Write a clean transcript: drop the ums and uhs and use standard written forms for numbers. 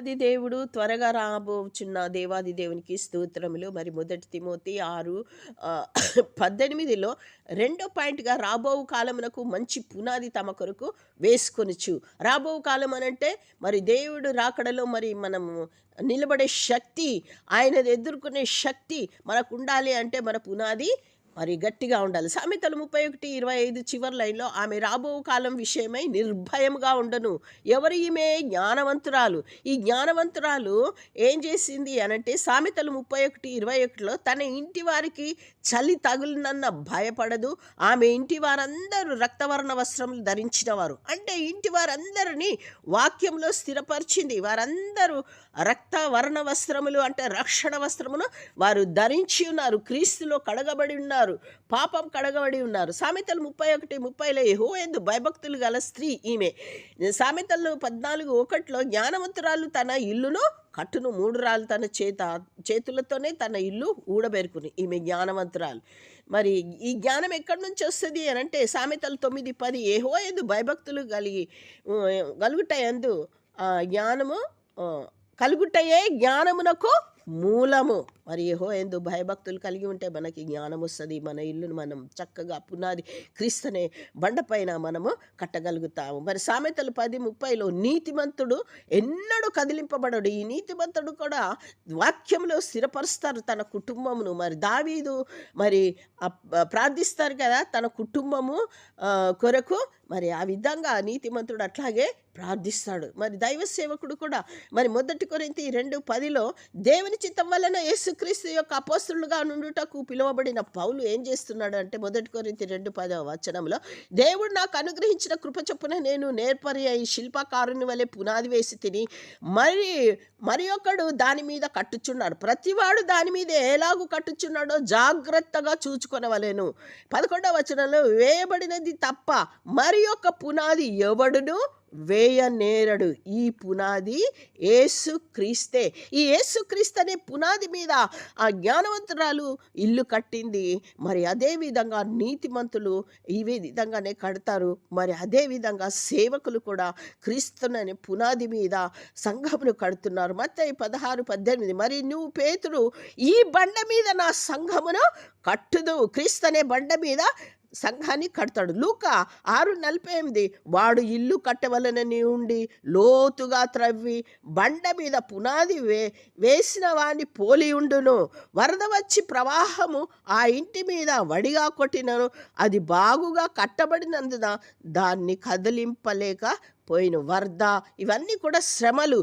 దేవాది దేవుడు త్వరగా రాబోచున్న దేవాది దేవునికి స్తోత్రములు. మరి మొదటి తిమోతి 6:18లో రెండో పాయింట్‌గా రాబోవు కాలమునకు మంచి పునాది తమ కొరకు వేసుకొనుచు. రాబోవు కాలం అనంటే మరి దేవుడు రాకడలో మరి మనము నిలబడే శక్తి, ఆయనది ఎదుర్కొనే శక్తి మనకుండాలి అంటే మన పునాది మరి గట్టిగా ఉండాలి. సామెతలు 31:25 చివరి లైన్‌లో ఆమె రాబోవు కాలం విషయమై నిర్భయముగా ఉండను. ఎవరు ఈమె? జ్ఞానవంతురాలు. ఈ జ్ఞానవంతురాలు ఏం చేసింది అనంటే సామెతలు 31:21లో తన ఇంటి వారికి చలి తగులునన్న భయపడదు. ఆమె ఇంటి వారందరూ రక్తవర్ణ వస్త్రములు ధరించిన వారు. అంటే ఇంటి వారందరినీ వాక్యంలో స్థిరపరిచింది. వారందరూ రక్తవర్ణ వస్త్రములు అంటే రక్షణ వస్త్రమును వారు ధరించి ఉన్నారు. క్రీస్తులో కడగబడి ఉన్నారు. పాపం కడగబడి ఉన్నారు. సామెతలు 31:30లో యెహోవాయందు భయభక్తులు గల స్త్రీ ఈమె. సామెతలు 14:1లో జ్ఞానవంతురాలు తన ఇల్లును కట్టును, 3 రాళ్ళు తన చేతులతోనే తన ఇల్లు ఊడబెరుకుని. ఈమె జ్ఞానవంతురాలు. మరి ఈ జ్ఞానం ఎక్కడి నుంచి వస్తుంది అనంటే సామెతలు 9:10 యెహోవాయందు భయభక్తులు కలుగుటయందు జ్ఞానము కలుగుటయే జ్ఞానమునకు మూలము. మరి యెహోవాయందు భయభక్తులు కలిగి ఉంటే మనకి జ్ఞానం వస్తుంది. మన ఇల్లును మనం చక్కగా పునాది క్రీస్తునే బండపైన మనము కట్టగలుగుతాము. మరి సామెతలు 10:30లో నీతిమంతుడు ఎన్నడూ కదిలింపబడడు. ఈ నీతిమంతుడు కూడా వాక్యంలో స్థిరపరుస్తారు తన కుటుంబమును. మరి దావీదు మరి ప్రార్థిస్తారు కదా తన కుటుంబము కొరకు. మరి ఆ విధంగా నీతిమంతుడు అట్లాగే ప్రార్థిస్తాడు. మరి దైవ సేవకుడు కూడా మరి 1 కొరింథీ 2:10లో దేవుని చిత్తం వలన యేసుక్రీస్తు యొక్క అపోస్తలుగా నుండుటకు పిలువబడిన పౌలు ఏం చేస్తున్నాడు అంటే 1 కొరింథీ 2:10 దేవుడు నాకు అనుగ్రహించిన కృప చొప్పున నేను నేర్పరి అయి శిల్పకారుని వలె పునాది వేసి తిని మరి ఒకడు దాని మీద కట్టుచున్నాడు. ప్రతివాడు దాని మీద ఎలాగూ కట్టుచున్నాడో జాగ్రత్తగా చూచుకొనవలెను. 11వ వేయబడినది తప్ప మరి ఒక పునాది ఎవడును వేయనేరడు. ఈ పునాది యేసుక్రీస్తే. ఈ యేసుక్రీస్తు అనే పునాది మీద ఆ జ్ఞానవంతురాలు ఇల్లు కట్టింది. మరి అదే విధంగా నీతిమంతులు ఈ విధంగానే కడతారు. మరి అదే విధంగా సేవకులు కూడా క్రీస్తుననే పునాది మీద సంఘమును కడుతున్నారు. మత్తయి 16:18 మరి నువ్వు పేతురు ఈ బండ మీద నా సంఘమును కట్టుదు. క్రీస్తు అనే బండ మీద సంఘాన్ని కడతాడు. లూకా 6:48 వాడు ఇల్లు కట్టవలనని ఉండి లోతుగా త్రవ్వి బండ మీద పునాది వేసిన వాడిని పోలి ఉండును. వరద వచ్చి ప్రవాహము ఆ ఇంటి మీద వడిగా కొట్టినను అది బాగుగా కట్టబడినందున దాన్ని కదిలింపలేక పోయిన. వరద ఇవన్నీ కూడా శ్రమలు.